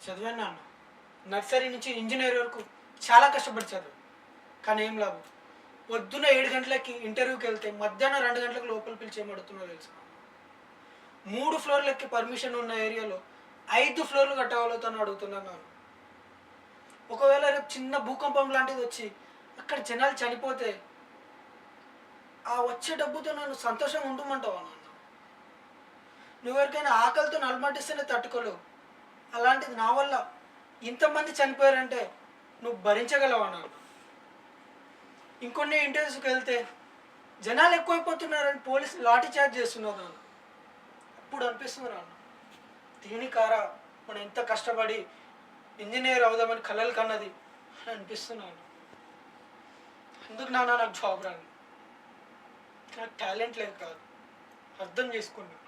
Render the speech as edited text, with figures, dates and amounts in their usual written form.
చదివాను నాన్న. నర్సరీ నుంచి ఇంజనీర్ వరకు చాలా కష్టపడి చదివాను. కానీ ఏం లాభం? పొద్దున్న 7 గంటలకి ఇంటర్వ్యూకి వెళ్తే మధ్యాహ్నం 2 గంటలకు లోపల పిలిచి ఏమడుగుతున్నారో తెలుసా? 3 ఫ్లోర్లకి పర్మిషన్ ఉన్న ఏరియాలో 5 ఫ్లోర్లు కట్టగలుగుతాను అడుగుతున్నాను నేను. ఒకవేళ రేపు చిన్న భూకంపం లాంటిది వచ్చి అక్కడ జనాలు చనిపోతే ఆ వచ్చే డబ్బుతో నన్ను సంతోషంగా ఉండమంటావా నాన్న? నువ్వెవరికైనా ఆకలితో నలమటిస్తేనే తట్టుకోలేవు, అలాంటిది నా వల్ల ఇంతమంది చనిపోయారంటే నువ్వు భరించగలవా నాన్న? ఇంకొన్ని ఇంటర్వ్యూస్కి వెళ్తే జనాలు ఎక్కువైపోతున్నారని పోలీసులు లాఠీ చార్జ్ చేస్తున్నారు నాన్న. అప్పుడు అనిపిస్తుంది నాన్న, దీనికారా మనం ఎంత కష్టపడి ఇంజనీర్ అవుదామని కలలు కన్నది అని అనిపిస్తున్నాను. ఎందుకు నాన్న నాకు జాబ్ రాను? నాకు టాలెంట్ లేదు కాదు, అర్థం చేసుకున్నాను.